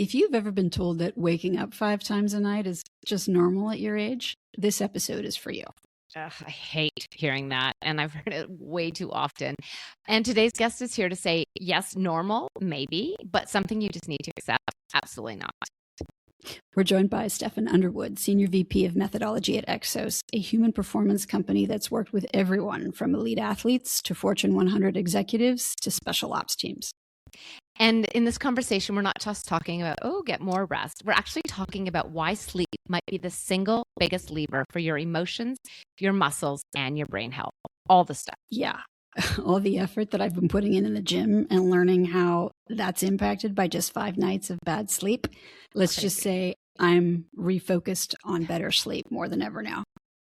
If you've ever been told that waking up 5 times a night is just normal at your age, this episode is for you. Ugh, I hate hearing that, and I've heard it way too often. And today's guest is here to say, yes, normal, maybe, but something you just need to accept, absolutely not. We're joined by Stefan Underwood, Senior VP of Methodology at Exos, a human performance company that's worked with everyone from elite athletes to Fortune 100 executives to special ops teams. And in this conversation, we're not just talking about, get more rest. We're actually talking about why sleep might be the single biggest lever for your emotions, your muscles, and your brain health. All the stuff. Yeah. All the effort that I've been putting in the gym and learning how that's impacted by just 5 nights of bad sleep. Let's just say I'm refocused on better sleep more than ever now.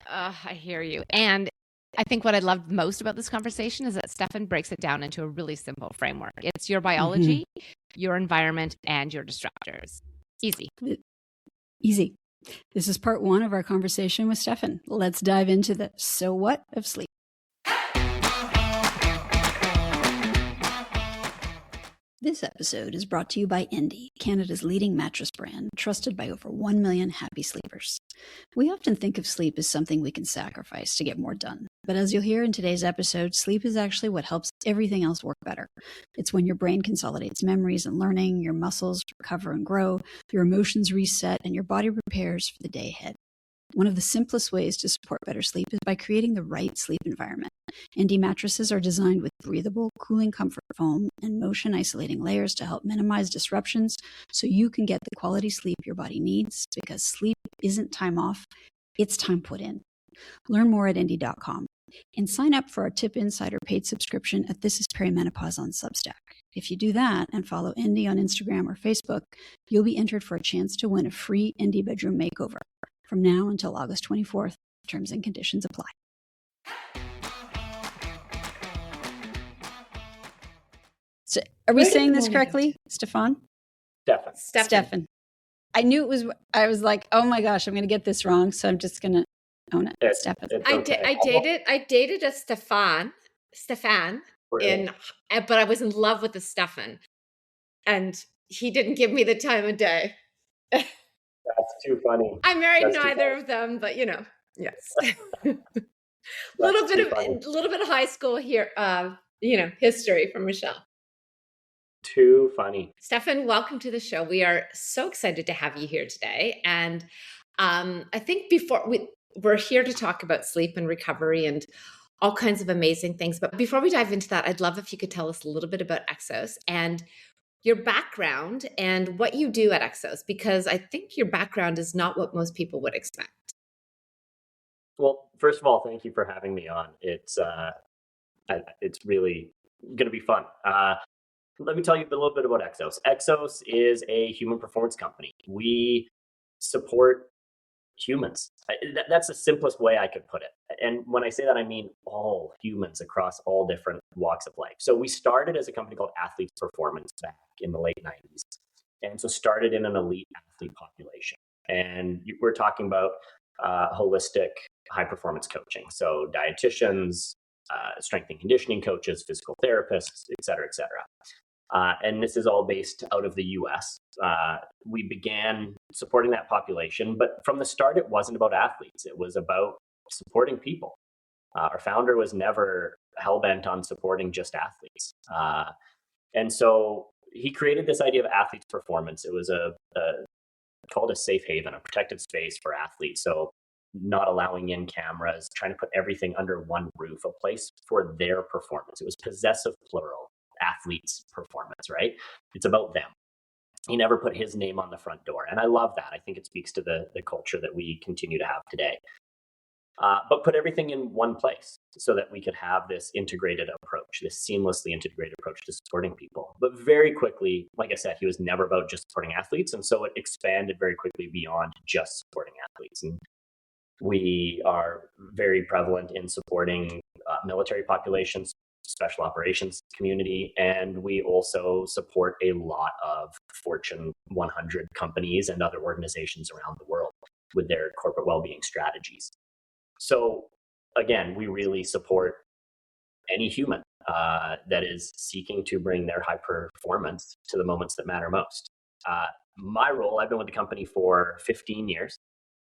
I hear you. And I think what I loved most about this conversation is that Stefan breaks it down into a really simple framework. It's your biology, your environment, and your distractors. Easy. Easy. This is part 1 of our conversation with Stefan. Let's dive into the so what of sleep. This episode is brought to you by Endy, Canada's leading mattress brand, trusted by over 1 million happy sleepers. We often think of sleep as something we can sacrifice to get more done. But as you'll hear in today's episode, sleep is actually what helps everything else work better. It's when your brain consolidates memories and learning, your muscles recover and grow, your emotions reset, and your body prepares for the day ahead. One of the simplest ways to support better sleep is by creating the right sleep environment. Endy mattresses are designed with breathable, cooling comfort foam and motion isolating layers to help minimize disruptions so you can get the quality sleep your body needs, because sleep isn't time off, it's time put in. Learn more at endy.com and sign up for our Tip Insider paid subscription at This Is Perimenopause on Substack. If you do that and follow Endy on Instagram or Facebook, you'll be entered for a chance to win a free Endy bedroom makeover. From now until August 24th, terms and conditions apply. So, are we saying this correctly, Stefan? Stefan. I knew it was, I was like, oh my gosh, I'm going to get this wrong, so I'm just going to own it. Stefan. I dated a Stefan, but I was in love with the Stefan, and he didn't give me the time of day. That's too funny. I married neither of them, but yes. A little bit of high school here, history from Michelle. Too funny. Stefan, welcome to the show. We are so excited to have you here today. And I think we're here to talk about sleep and recovery and all kinds of amazing things. But before we dive into that, I'd love if you could tell us a little bit about Exos and your background and what you do at Exos, because I think your background is not what most people would expect. Well, first of all, thank you for having me on. It's really going to be fun. Let me tell you a little bit about Exos. Exos is a human performance company. We support humans. That's the simplest way I could put it. And when I say that, I mean all humans across all different walks of life. So we started as a company called Athletes Performance back in the late 90s. And so started in an elite athlete population. And we're talking about holistic high performance coaching. So dietitians, strength and conditioning coaches, physical therapists, et cetera, et cetera. And this is all based out of the US. We began supporting that population, but from the start, it wasn't about athletes. It was about supporting people. Our founder was never hell-bent on supporting just athletes. And so he created this idea of athletes performance. It was called a safe haven, a protected space for athletes. So not allowing in cameras, trying to put everything under one roof, a place for their performance. It was possessive plural, athletes performance, right? It's about them. He never put his name on the front door. And I love that. I think it speaks to the culture that we continue to have today. But put everything in one place so that we could have this integrated approach, this seamlessly integrated approach to supporting people. But very quickly, like I said, he was never about just supporting athletes. And so it expanded very quickly beyond just supporting athletes. And we are very prevalent in supporting military populations, special operations community, and we also support a lot of Fortune 100 companies and other organizations around the world with their corporate well-being strategies. So again, we really support any human that is seeking to bring their high performance to the moments that matter most. my role, I've been with the company for 15 years.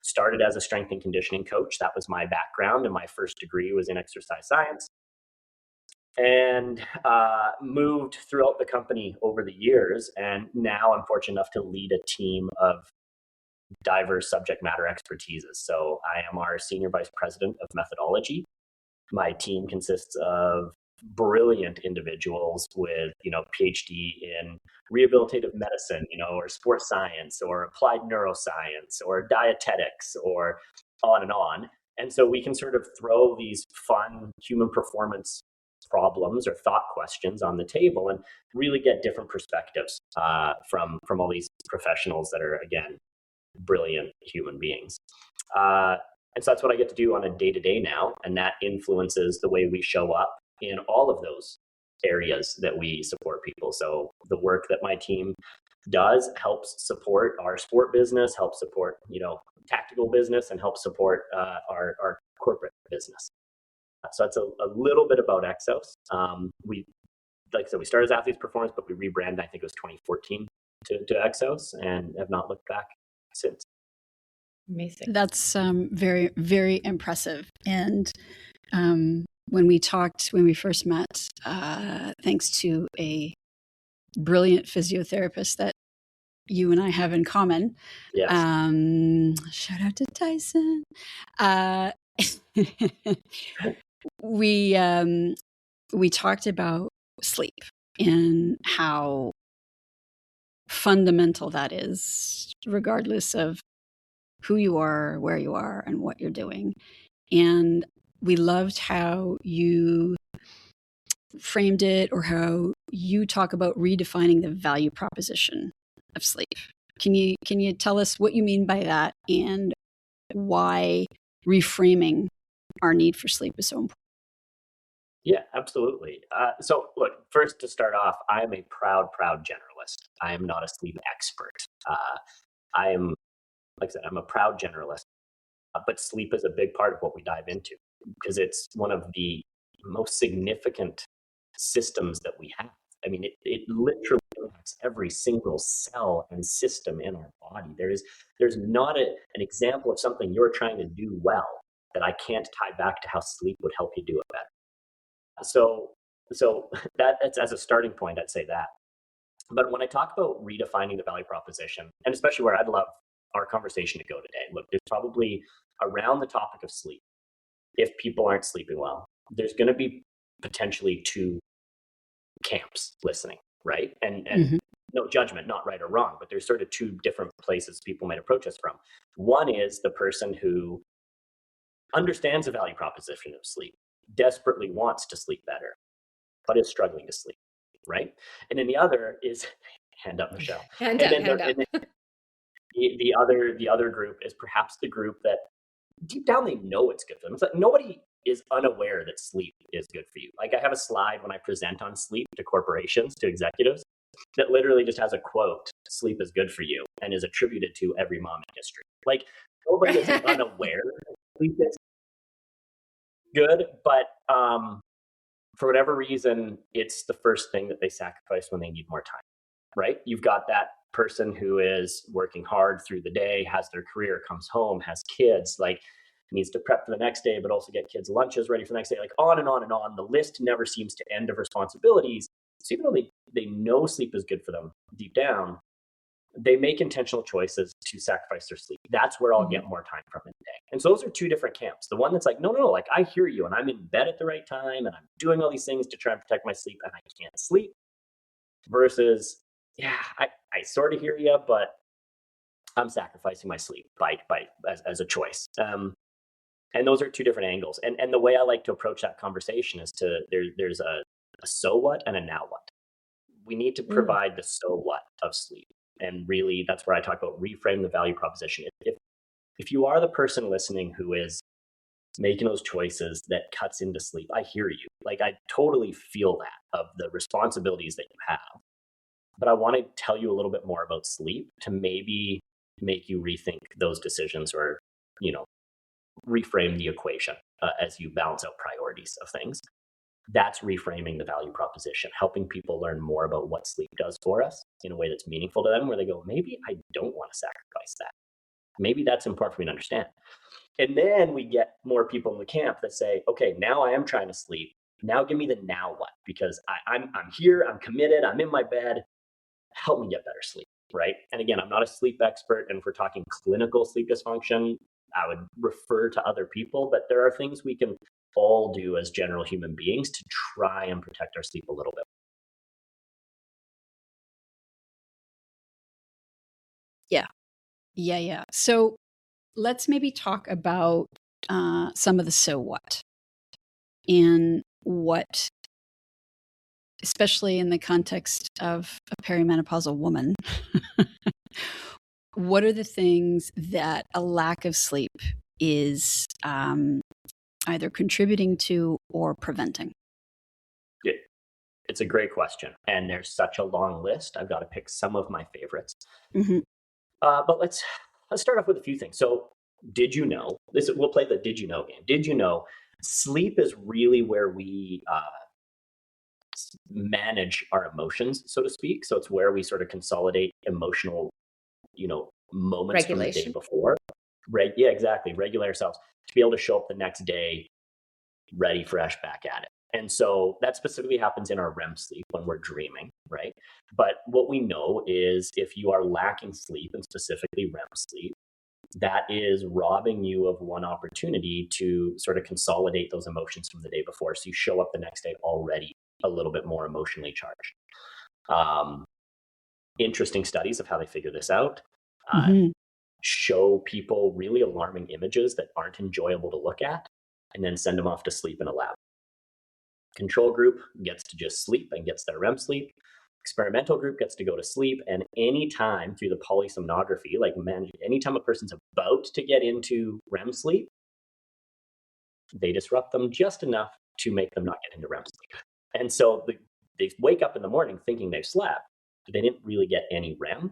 Started as a strength and conditioning coach. That was my background, and my first degree was in exercise science. And moved throughout the company over the years. And now I'm fortunate enough to lead a team of diverse subject matter expertises. So I am our senior vice president of methodology. My team consists of brilliant individuals with, PhD in rehabilitative medicine, or sports science or applied neuroscience or dietetics or on and on. And so we can sort of throw these fun human performance problems or thought questions on the table and really get different perspectives from all these professionals that are, again, brilliant human beings. And so that's what I get to do on a day-to-day now, and that influences the way we show up in all of those areas that we support people. So the work that my team does helps support our sport business, helps support, tactical business, and helps support our corporate business. So that's a little bit about Exos. Like I said, we started as Athletes Performance, but we rebranded, I think it was 2014 to Exos, and have not looked back since. Amazing. That's very, very impressive. And when we first met, thanks to a brilliant physiotherapist that you and I have in common. Yes. Shout out to Tyson. We talked about sleep and how fundamental that is, regardless of who you are, where you are, and what you're doing. And we loved how you framed it, or how you talk about redefining the value proposition of sleep. Can you tell us what you mean by that, and why reframing our need for sleep is so important? Yeah, absolutely. So look, first to start off, I am a proud generalist. I am not a sleep expert. I am, like I said, I'm a proud generalist, but sleep is a big part of what we dive into because it's one of the most significant systems that we have. I mean, it literally impacts every single cell and system in our body. There's not an example of something you're trying to do well that I can't tie back to how sleep would help you do it better. So that's as a starting point, I'd say that. But when I talk about redefining the value proposition, and especially where I'd love our conversation to go today, look, there's probably around the topic of sleep, if people aren't sleeping well, there's going to be potentially two camps listening, right? And no judgment, not right or wrong, but there's sort of two different places people might approach us from. One is the person who understands the value proposition of sleep, desperately wants to sleep better, but is struggling to sleep, right? And then the other is, hand up, Michelle. Hand up. And then the other group is perhaps the group that deep down they know it's good for them. It's like nobody is unaware that sleep is good for you. Like I have a slide when I present on sleep to corporations, to executives, that literally just has a quote, "Sleep is good for you," and is attributed to every mom in history. Like nobody is unaware that sleep is good, but for whatever reason, it's the first thing that they sacrifice when they need more time, right? You've got that person who is working hard through the day, has their career, comes home, has kids, like needs to prep for the next day, but also get kids' lunches ready for the next day, like on and on and on. The list never seems to end of responsibilities. So even though they know sleep is good for them deep down, they make intentional choices to sacrifice their sleep. That's where I'll get more time from in the day. And so those are two different camps. The one that's like, no, like I hear you and I'm in bed at the right time and I'm doing all these things to try and protect my sleep and I can't sleep, versus, yeah, I sort of hear you, but I'm sacrificing my sleep as a choice. And those are two different angles. And the way I like to approach that conversation is there's a so what and a now what. We need to provide the so what of sleep. And really, that's where I talk about reframe the value proposition. If you are the person listening who is making those choices that cuts into sleep, I hear you. Like I totally feel that of the responsibilities that you have. But I want to tell you a little bit more about sleep to maybe make you rethink those decisions, or, reframe the equation as you balance out priorities of things. That's reframing the value proposition, helping people learn more about what sleep does for us in a way that's meaningful to them, where they go, maybe I don't want to sacrifice that. Maybe that's important for me to understand. And then we get more people in the camp that say, okay, now I am trying to sleep. Now give me the now what? Because I'm here, I'm committed, I'm in my bed. Help me get better sleep, right? And again, I'm not a sleep expert. And if we're talking clinical sleep dysfunction, I would refer to other people, but there are things we can all do as general human beings to try and protect our sleep a little bit. Yeah. So let's maybe talk about some of the so what, and what, especially in the context of a perimenopausal woman, what are the things that a lack of sleep is either contributing to or preventing? It's a great question. And there's such a long list. I've got to pick some of my favorites. Mm-hmm. But let's start off with a few things. So, did you know this? We'll play the did you know game. Did you know sleep is really where we manage our emotions, so to speak? So it's where we sort of consolidate emotional, moments from the day Regulation. before. Right? Yeah, exactly. Regulate ourselves to be able to show up the next day ready, fresh, back at it. And so that specifically happens in our REM sleep when we're dreaming, right? But what we know is if you are lacking sleep, and specifically REM sleep, that is robbing you of one opportunity to sort of consolidate those emotions from the day before. So you show up the next day already a little bit more emotionally charged. Interesting studies of how they figure this out show people really alarming images that aren't enjoyable to look at, and then send them off to sleep in a lab. Control group gets to just sleep and gets their REM sleep. Experimental group gets to go to sleep, and anytime through the polysomnography, like anytime a person's about to get into REM sleep, they disrupt them just enough to make them not get into REM sleep. And so they wake up in the morning thinking they've slept, but they didn't really get any REM.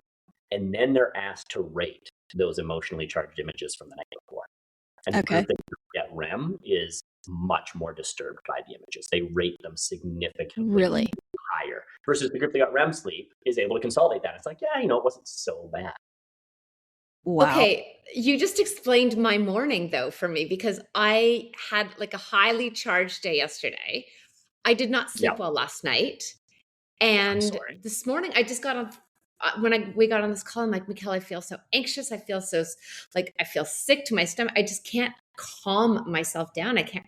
And then they're asked to rate those emotionally charged images from the night before. And the group that get REM is much more disturbed by the images. They rate them significantly higher versus the group that got REM sleep is able to consolidate that. It's like, yeah, it wasn't so bad. Wow. Okay, you just explained my morning though for me, because I had like a highly charged day yesterday. I did not sleep well last night. And this morning I just got on, we got on this call, I'm like, Mikkel, I feel so anxious. I feel so I feel sick to my stomach. I just can't calm myself down. I can't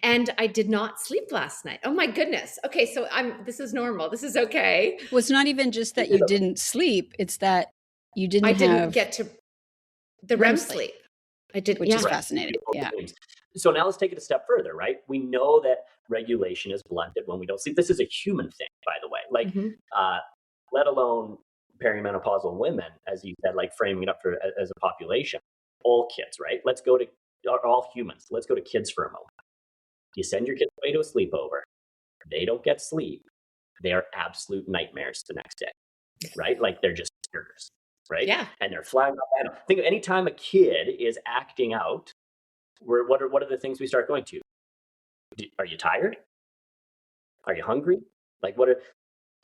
and I did not sleep last night. Oh my goodness. Okay. So this is normal. This is okay. Well, it's not even just that you didn't sleep. It's that you didn't get to the REM sleep. I did, which is fascinating. Yeah. So now let's take it a step further, right? We know that regulation is blunted when we don't sleep. This is a human thing, by the way. Like, let alone perimenopausal women, as you said, like framing it up as a population. All kids, right? Let's go to all humans. Let's go to kids for a moment. You send your kids away to a sleepover. They don't get sleep. They are absolute nightmares the next day, right? Like they're just triggers, right? Yeah. And they're flying up. Think of anytime a kid is acting out, what are the things we start going to? Are you tired? Are you hungry? Like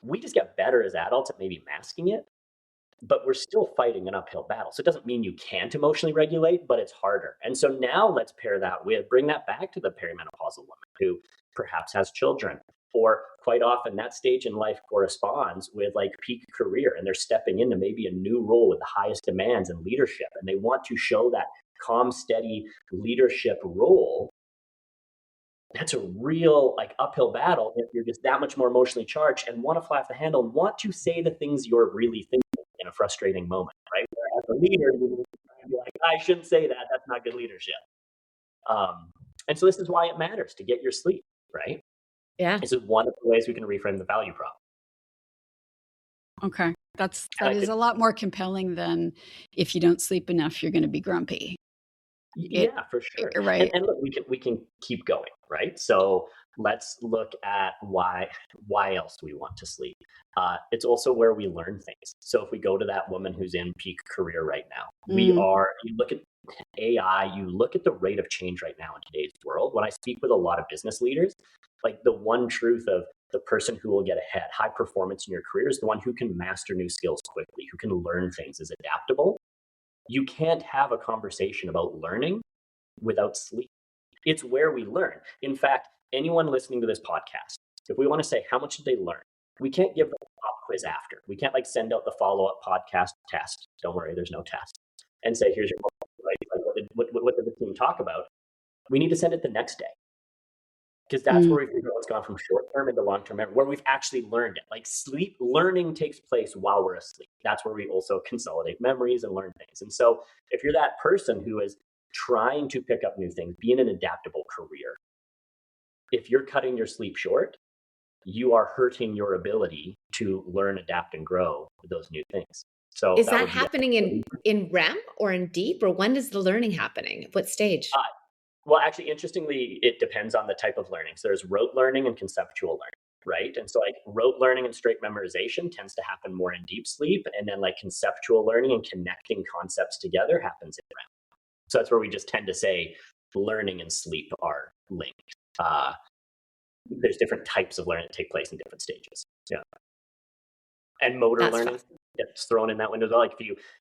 we just get better as adults at maybe masking it, but we're still fighting an uphill battle. So it doesn't mean you can't emotionally regulate, but it's harder. And so now let's bring that back to the perimenopausal woman who perhaps has children, or quite often that stage in life corresponds with like peak career, and they're stepping into maybe a new role with the highest demands and leadership. And they want to show that calm, steady leadership role. That's a real like uphill battle if you're just that much more emotionally charged and want to fly off the handle and want to say the things you're really thinking in a frustrating moment, right? Where as a leader, you're like, I shouldn't say that. That's not good leadership. And so this is why it matters to get your sleep, right? Yeah. This is one of the ways we can reframe the value prop. Okay. That is a lot more compelling than if you don't sleep enough, you're going to be grumpy. Yeah, for sure. Right. And look, we can keep going, right? So let's look at why else we want to sleep. It's also where we learn things. So if we go to that woman who's in peak career right now, you look at AI, you look at the rate of change right now in today's world. When I speak with a lot of business leaders, Like the one truth of the person who will get ahead, high performance in your career, is the one who can master new skills quickly, who can learn things, is adaptable. You can't have a conversation about learning without sleep. It's where we learn. In fact, anyone listening to this podcast, if we want to say how much did they learn, we can't give them a pop quiz after. We can't like send out the follow-up podcast test. Don't worry, there's no test. And say, here's your homework, right? Like what did the team talk about? We need to send it the next day. Because that's where we figure out what's gone from short term into long term memory, where we've actually learned it. Like sleep learning takes place while we're asleep. That's where we also consolidate memories and learn things. And so if you're that person who is trying to pick up new things, be in an adaptable career, if you're cutting your sleep short, you are hurting your ability to learn, adapt, and grow those new things. So is that happening in REM or in deep, or when is the learning happening? What stage? Well, actually, interestingly, it depends on the type of learning. So there's rote learning and conceptual learning, right? And so like rote learning and straight memorization tends to happen more in deep sleep. And then like conceptual learning and connecting concepts together happens in REM. So that's where we just tend to say learning and sleep are linked. There's different types of learning that take place in different stages. Yeah. And motor learning gets thrown in that window as well. Like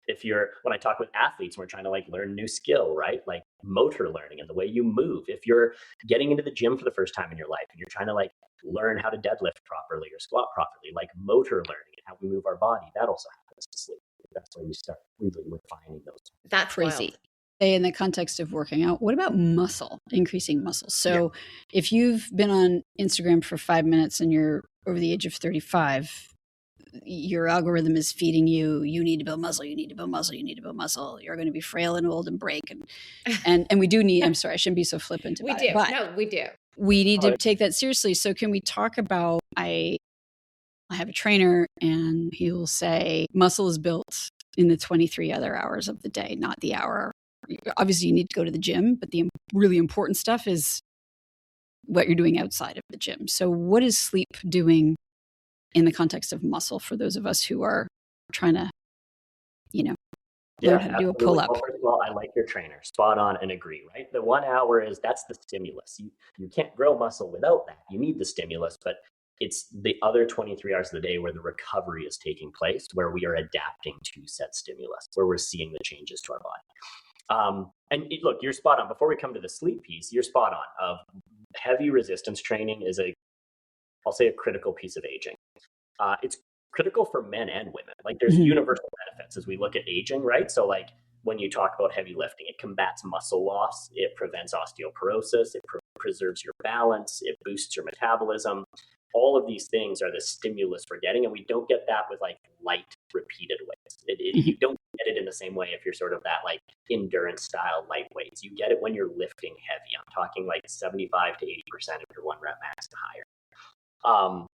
if you're, when I talk with athletes, we're trying to like learn a new skill, right? Like motor learning and the way you move. If you're getting into the gym for the first time in your life and you're trying to like learn how to deadlift properly or squat properly, like motor learning and how we move our body, that also happens to sleep. That's where we start really refining those. That's crazy. Wild. In the context of working out, what about muscle, increasing muscle? So if you've been on Instagram for 5 minutes and you're over the age of 35, your algorithm is feeding you, you need to build muscle, you need to build muscle, you need to build muscle. You're going to be frail and old and break. And we do need, I'm sorry, I shouldn't be so flippant about it. No, we do. We need to take that seriously. So can we talk about, I have a trainer and he will say muscle is built in the 23 other hours of the day, not the hour. Obviously you need to go to the gym, but the really important stuff is what you're doing outside of the gym. So what is sleep doing in the context of muscle for those of us who are trying to, learn how to do a pull up? Well, first of all, I like your trainer. Spot on and agree, right? The 1 hour that's the stimulus. You can't grow muscle without that. You need the stimulus, but it's the other 23 hours of the day where the recovery is taking place, where we are adapting to said stimulus, where we're seeing the changes to our body. Look, you're spot on. Before we come to the sleep piece, you're spot on. Of heavy resistance training is I'll say a critical piece of aging. It's critical for men and women. Like there's universal benefits as we look at aging, right? So like when you talk about heavy lifting, it combats muscle loss, it prevents osteoporosis, it preserves your balance, it boosts your metabolism. All of these things are the stimulus we're getting, and we don't get that with like light repeated weights. You don't get it in the same way if you're sort of that like endurance style lightweights. You get it when you're lifting heavy. I'm talking like 75 to 80% of your 1 rep max to higher.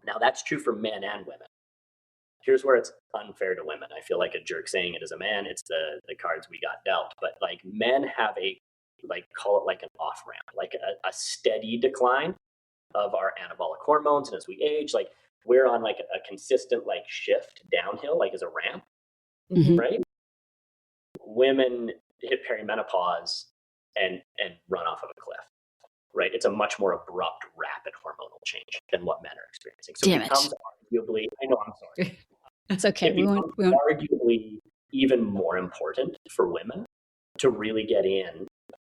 Now that's true for men and women. Here's where it's unfair to women. I feel like a jerk saying it as a man. It's the cards we got dealt. But like men have call it like an off ramp, like a steady decline of our anabolic hormones. And as we age, like we're on like a consistent like shift downhill, like as a ramp, right? Women hit perimenopause and run off of a cliff, right? It's a much more abrupt, rapid hormonal change than what men are experiencing. So it becomes arguably, I know, I'm sorry. That's okay. It becomes arguably even more important for women to really get in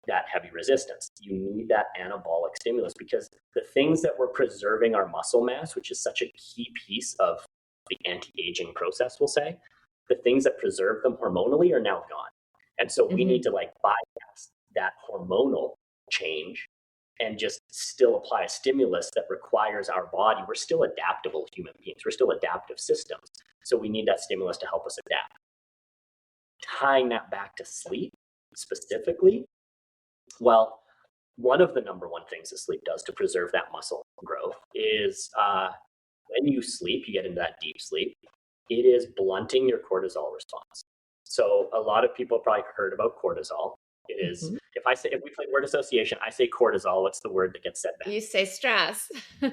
that heavy resistance. You need that anabolic stimulus because the things that were preserving our muscle mass, which is such a key piece of the anti-aging process, we'll say, the things that preserve them hormonally are now gone. And so we need to like bypass that hormonal change and just still apply a stimulus that requires our body. We're still adaptable human beings. We're still adaptive systems. So we need that stimulus to help us adapt. Tying that back to sleep specifically, well, one of the number one things that sleep does to preserve that muscle growth is when you sleep, you get into that deep sleep, it is blunting your cortisol response. So a lot of people have probably heard about cortisol. It is, if we play word association, I say cortisol, what's the word that gets said back? You say stress. Yes,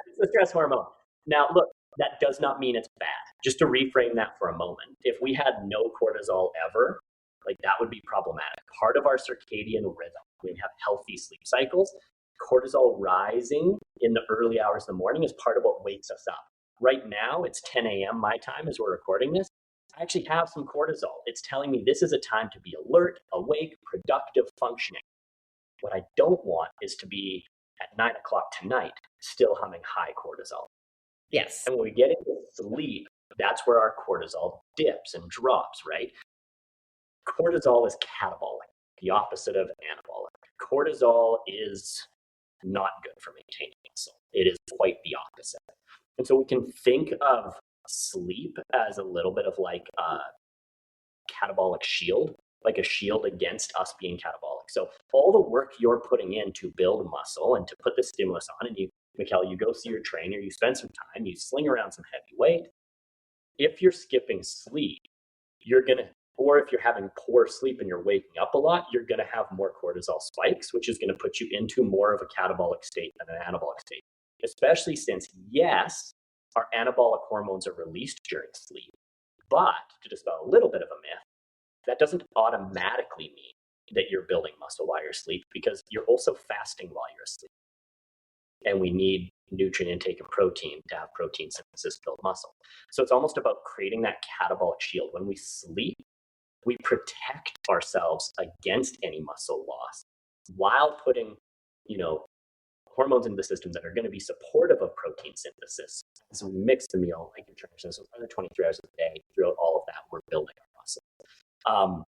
it's the stress hormone. Now, look, that does not mean it's bad. Just to reframe that for a moment, if we had no cortisol ever, like that would be problematic. Part of our circadian rhythm, we have healthy sleep cycles, cortisol rising in the early hours of the morning is part of what wakes us up. Right now, it's 10 a.m. my time as we're recording this. I actually have some cortisol. It's telling me this is a time to be alert, awake, productive, functioning. What I don't want is to be at 9 o'clock tonight still humming high cortisol. Yes. And when we get into sleep, that's where our cortisol dips and drops, right? Cortisol is catabolic, the opposite of anabolic. Cortisol is not good for maintaining muscle. It is quite the opposite. And so we can think of sleep as a little bit of like a catabolic shield, like a shield against us being catabolic. So all the work you're putting in to build muscle and to put the stimulus on, and you, Mikkel, you go see your trainer, you spend some time, you sling around some heavy weight. If you're skipping sleep, or if you're having poor sleep and you're waking up a lot, you're going to have more cortisol spikes, which is going to put you into more of a catabolic state than an anabolic state, especially since, yes, our anabolic hormones are released during sleep. But to dispel a little bit of a myth, that doesn't automatically mean that you're building muscle while you're asleep, because you're also fasting while you're asleep. And we need nutrient intake and protein to have protein synthesis build muscle. So it's almost about creating that catabolic shield. When we sleep, we protect ourselves against any muscle loss while putting, hormones into the system that are going to be supportive of protein synthesis. So we mix the meal, like your trainer says, for the 23 hours a day. Throughout all of that, we're building our muscle.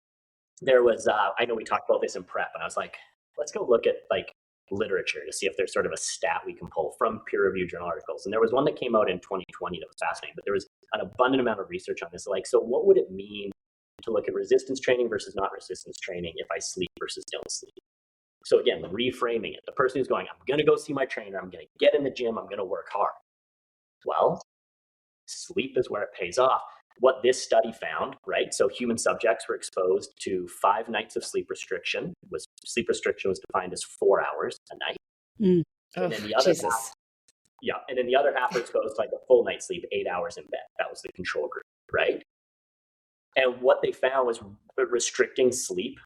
There was, I know we talked about this in prep, and I was like, let's go look at like literature to see if there's sort of a stat we can pull from peer-reviewed journal articles. And there was one that came out in 2020 that was fascinating, but there was an abundant amount of research on this. Like, so what would it mean to look at resistance training versus not resistance training if I sleep versus don't sleep? So again, reframing it. The person who's going, I'm going to go see my trainer, I'm going to get in the gym, I'm going to work hard. Well, sleep is where it pays off. What this study found, right? So human subjects were exposed to 5 nights of sleep restriction. Sleep restriction was defined as 4 hours a night. And then the other half, and then the other half were exposed to like a full night's sleep, 8 hours in bed. That was the control group, right? And what they found was restricting sleep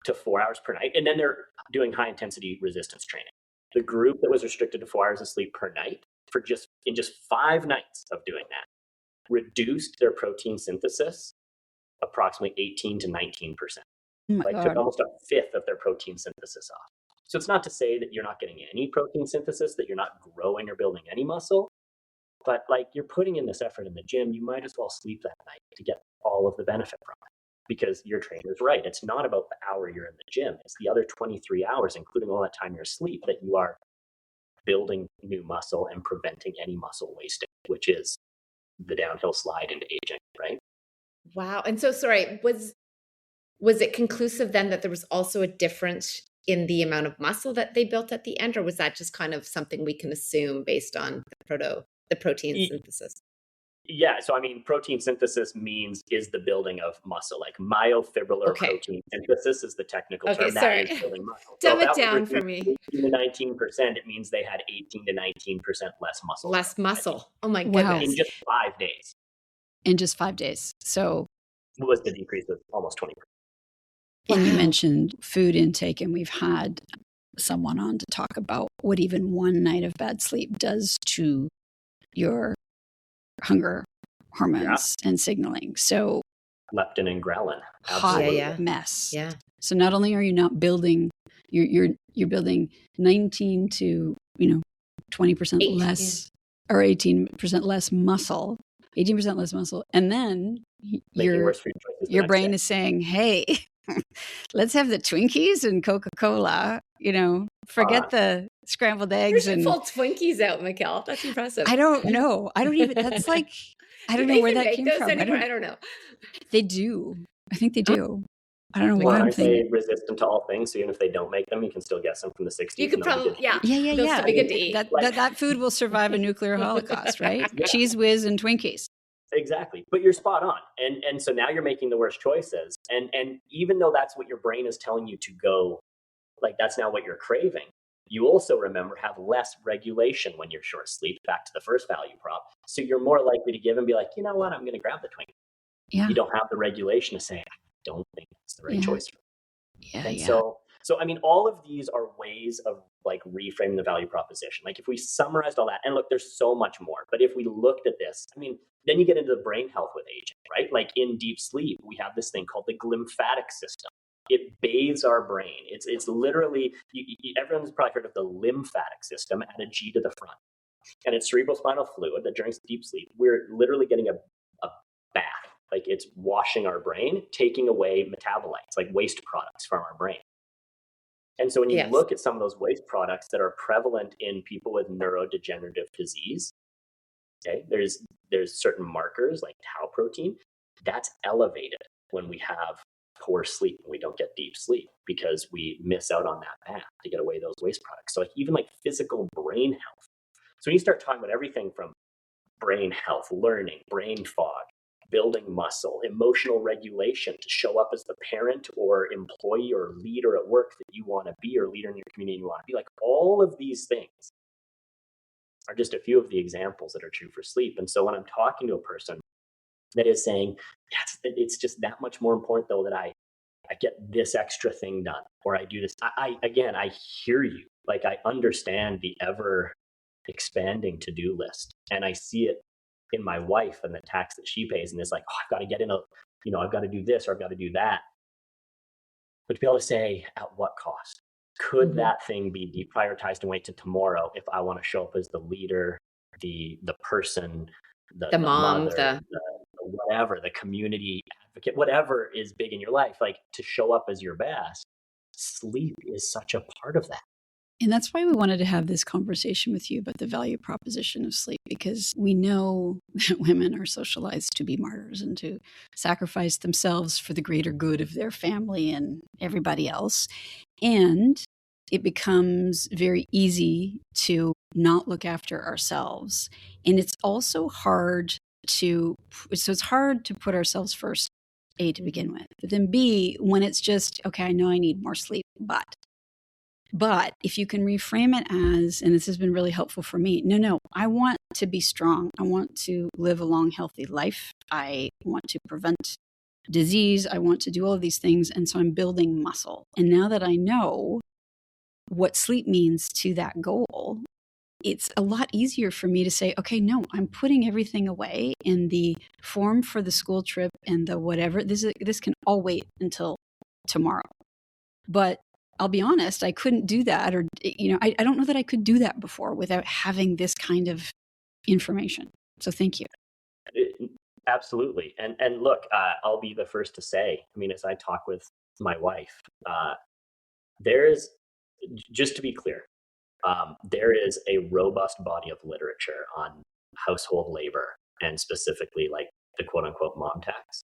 to 4 hours per night. And then they're doing high intensity resistance training. The group that was restricted to 4 hours of sleep per night in just 5 nights of doing that reduced their protein synthesis approximately 18 to 19%. Took almost a fifth of their protein synthesis off. So it's not to say that you're not getting any protein synthesis, that you're not growing or building any muscle, but like you're putting in this effort in the gym, you might as well sleep that night to get all of the benefit from it. Because your trainer's right. It's not about the hour you're in the gym. It's the other 23 hours, including all that time you're asleep, that you are building new muscle and preventing any muscle wasting, which is the downhill slide into aging, right? Wow. And so, sorry, was it conclusive then that there was also a difference in the amount of muscle that they built at the end, or was that just kind of something we can assume based on the protein synthesis? Yeah. So, I mean, protein synthesis is the building of muscle. Like myofibrillar protein synthesis is the technical term. Sorry. That is building muscle. Dumb it down for me. 18 to 19%, it means they had 18 to 19% less muscle. Less muscle. Oh my goodness. In just 5 days. In just 5 days. So what was the decrease of almost 20%? And you mentioned food intake, and we've had someone on to talk about what even one night of bad sleep does to your hunger hormones and signaling. So leptin and ghrelin. Hot mess. Yeah. So not only are you not building, you're building 19 to 20% less or 18% less muscle, 18% less muscle, and then your brain is saying, "Hey, let's have the Twinkies and Coca-Cola. Forget the scrambled eggs." Where'd you pull Twinkies out, Mikkel? That's impressive. I don't know. I don't even. That's like I don't know where that came from. I don't know. They do. I think they do. I don't know why I'm thinking. Resistant to all things, so even if they don't make them, you can still get some from the 60s. You could probably, yeah. They'll be good to eat. That food will survive a nuclear holocaust, right? Yeah. Cheese Whiz and Twinkies. Exactly. But you're spot on. And so now you're making the worst choices. And even though that's what your brain is telling you to go, like that's now what you're craving, you also remember have less regulation when you're short sleep, back to the first value prop. So you're more likely to give and be like, you know what, I'm going to grab the Twinkie. Yeah. You don't have the regulation to say, I don't think that's the right choice. So I mean, all of these are ways of like reframe the value proposition, like if we summarized all that, and look, there's so much more, but if we looked at this, I mean, then you get into the brain health with aging, right? Like in deep sleep, we have this thing called the glymphatic system. It bathes our brain. It's literally, everyone's probably heard of the lymphatic system, add a G to the front. And it's cerebrospinal fluid that during deep sleep, we're literally getting a bath. Like it's washing our brain, taking away metabolites, like waste products from our brain. And so when you look at some of those waste products that are prevalent in people with neurodegenerative disease, okay, there's certain markers like tau protein, that's elevated when we have poor sleep, when we don't get deep sleep, because we miss out on that path to get away those waste products. So like even like physical brain health. So when you start talking about everything from brain health, learning, brain fog, building muscle, emotional regulation to show up as the parent or employee or leader at work that you want to be, or leader in your community you want to be, like all of these things are just a few of the examples that are true for sleep. And so when I'm talking to a person that is saying, yeah, it's just that much more important though that I get this extra thing done, or I do this, I hear you. Like I understand the ever expanding to-do list, and I see it in my wife and the tax that she pays, and it's like, oh, I've got to get in I've got to do this or I've got to do that. But to be able to say, at what cost? Could that thing be deprioritized and wait to tomorrow if I want to show up as the leader, the person, the mom, mother, the whatever, the community advocate, whatever is big in your life, like to show up as your best? Sleep is such a part of that. And that's why we wanted to have this conversation with you about the value proposition of sleep, because we know that women are socialized to be martyrs and to sacrifice themselves for the greater good of their family and everybody else. And it becomes very easy to not look after ourselves. And it's also hard it's hard to put ourselves first, A, to begin with. But then B, when it's just, okay, I know I need more sleep, but if you can reframe it as, and this has been really helpful for me, no, I want to be strong. I want to live a long, healthy life. I want to prevent disease. I want to do all of these things. And so I'm building muscle. And now that I know what sleep means to that goal, it's a lot easier for me to say, okay, no, I'm putting everything away, in the form for the school trip and the whatever. This can all wait until tomorrow. But I'll be honest, I couldn't do that, or I don't know that I could do that before without having this kind of information. So thank you. Absolutely. And look, I'll be the first to say, I mean, as I talk with my wife, there is, just to be clear, there is a robust body of literature on household labor, and specifically like the quote unquote mom tax.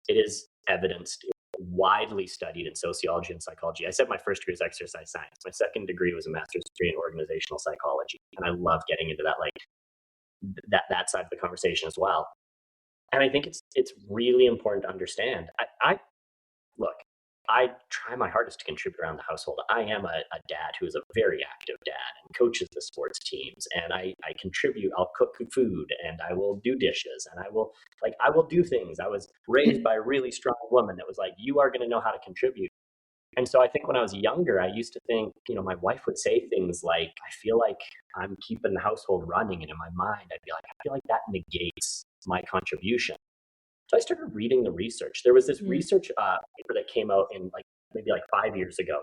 It is evidenced, widely studied in sociology and psychology. I said my first degree is exercise science. My second degree was a master's degree in organizational psychology. And I love getting into that, like that side of the conversation as well. And I think it's really important to understand. Look, I try my hardest to contribute around the household. I am a dad who is a very active dad and coaches the sports teams. And I contribute, I'll cook food and I will do dishes and I will do things. I was raised by a really strong woman that was like, you are going to know how to contribute. And so I think when I was younger, I used to think, my wife would say things like, I feel like I'm keeping the household running. And in my mind, I'd be like, I feel like that negates my contribution. So I started reading the research. There was this research paper that came out in maybe 5 years ago.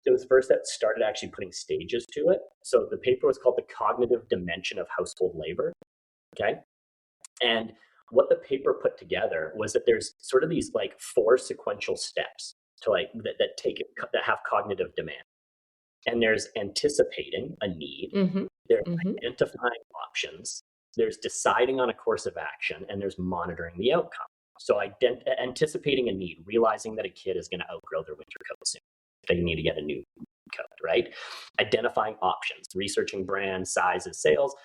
It was the first that started actually putting stages to it. So the paper was called The Cognitive Dimension of Household Labor. Okay. And what the paper put together was that there's sort of these 4 sequential steps to that have cognitive demand. And there's anticipating a need, there's identifying options, there's deciding on a course of action, and there's monitoring the outcome. So anticipating a need, realizing that a kid is going to outgrow their winter coat soon. They need to get a new coat, right? Identifying options, researching brands, sizes, sales,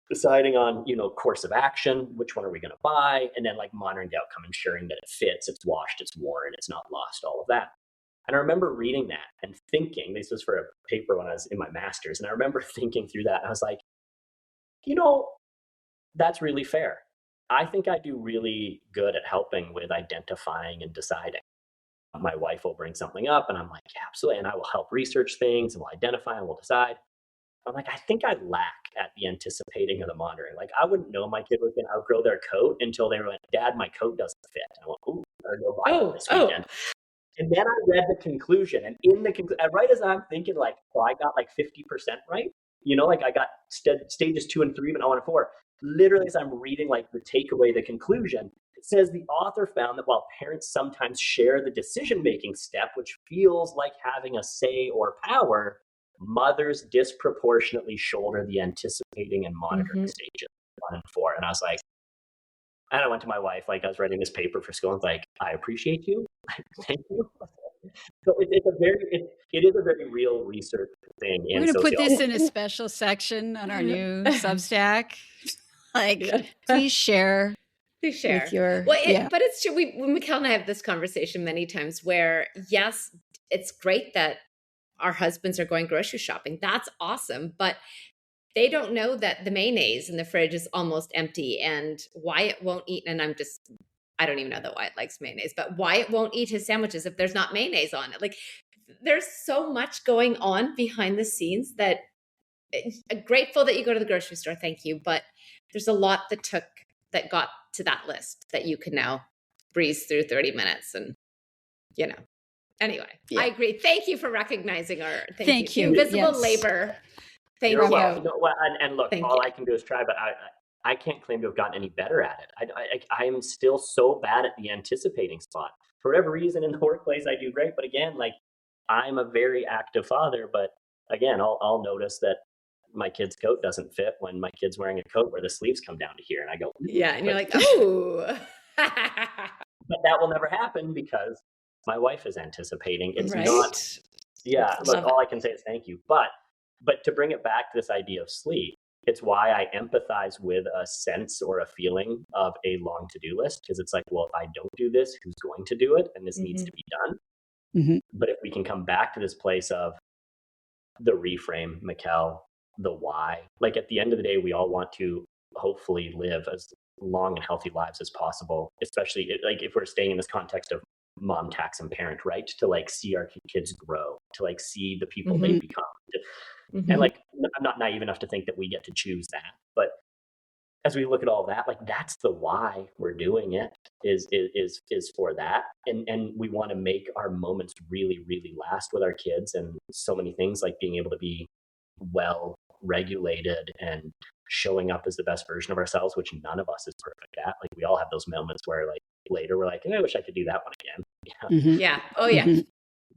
deciding on, course of action, which one are we going to buy, and then monitoring the outcome, ensuring that it fits, it's washed, it's worn, it's not lost, all of that. And I remember reading that and thinking, this was for a paper when I was in my master's, and I remember thinking through that, and I was like, that's really fair. I think I do really good at helping with identifying and deciding. my wife will bring something up and I'm like, yeah, absolutely. And I will help research things and we'll identify and we'll decide. I'm like, I think I lack at the anticipating or the monitoring. Like, I wouldn't know my kid was going to outgrow their coat until they were like, Dad, my coat doesn't fit. And I went, ooh, I better go buy one this weekend. And then I read the conclusion. And in the right as I'm thinking, like, oh, I got like 50% right. Like I got stages 2 and 3, but not 1 and 4. Literally, as I'm reading like the takeaway, the conclusion, it says the author found that while parents sometimes share the decision-making step, which feels like having a say or power, mothers disproportionately shoulder the anticipating and monitoring stages 1 and 4. And I was like, and I went to my wife, like I was writing this paper for school, and I was like, I appreciate you. Thank you. So it is a very real research thing. We're going to put this in a special section on our new Substack. Please share. With your, but it's true. Mikkel and I have this conversation many times where, yes, it's great that our husbands are going grocery shopping. That's awesome. But they don't know that the mayonnaise in the fridge is almost empty, and Wyatt won't eat. And I don't even know that Wyatt likes mayonnaise, but Wyatt won't eat his sandwiches if there's not mayonnaise on it. Like, there's so much going on behind the scenes that I'm grateful that you go to the grocery store. Thank you. But there's a lot that got to that list that you can now breeze through 30 minutes. And, anyway, I agree. Thank you for recognizing our thank you. Invisible labor. Thank you. And look, all I can do is try, but I can't claim to have gotten any better at it. I am still so bad at the anticipating spot. For whatever reason in the workplace, I do great. But again, like, I'm a very active father, but again, I'll notice that my kid's coat doesn't fit when my kid's wearing a coat where the sleeves come down to here. And I go, yeah. And you're like, oh, but that will never happen because my wife is anticipating. It's right. not, look, all I can say is thank you. But to bring it back to this idea of sleep, it's why I empathize with a sense or a feeling of a long to-do list. Because it's like, well, if I don't do this, who's going to do it? And this needs to be done. Mm-hmm. But if we can come back to this place of the reframe, Mikkel, the why, like at the end of the day, we all want to hopefully live as long and healthy lives as possible, especially like if we're staying in this context of mom, tax, and parent, right? To like see our kids grow, to like see the people they become. And like, I'm not naive enough to think that we get to choose that. But as we look at all that, like that's the why we're doing it is for that. And we want to make our moments really, really last with our kids. And so many things like being able to be well regulated and showing up as the best version of ourselves, which none of us is perfect at. Like we all have those moments where like later we're like, I wish I could do that one again. Yeah. Oh yeah.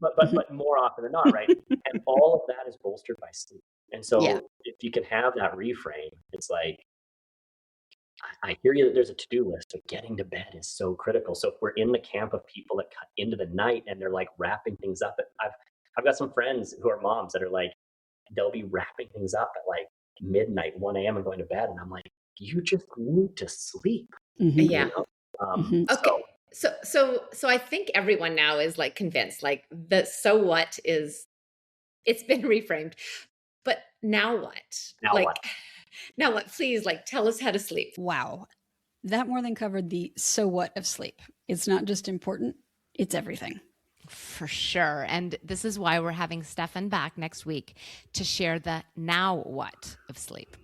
But more often than not, right? And all of that is bolstered by sleep. And so if you can have that reframe, it's like, I hear you that there's a to-do list, but getting to bed is so critical. So if we're in the camp of people that cut into the night and they're like wrapping things up, I've got some friends who are moms that are like, they'll be wrapping things up at like midnight, 1 a.m. and going to bed. And I'm like, you just need to sleep. Yeah. Okay. So I think everyone now is like convinced, like the so what is, it's been reframed, but now what? Now what? Please, like, tell us how to sleep. Wow. That more than covered the so what of sleep. It's not just important, it's everything. For sure. And this is why we're having Stefan back next week to share the now what of sleep.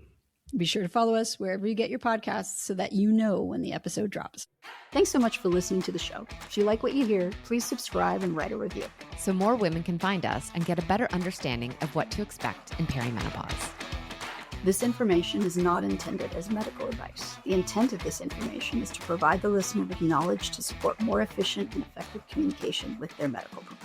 Be sure to follow us wherever you get your podcasts so that you know when the episode drops. Thanks so much for listening to the show. If you like what you hear, please subscribe and write a review, so more women can find us and get a better understanding of what to expect in perimenopause. This information is not intended as medical advice. The intent of this information is to provide the listener with knowledge to support more efficient and effective communication with their medical provider.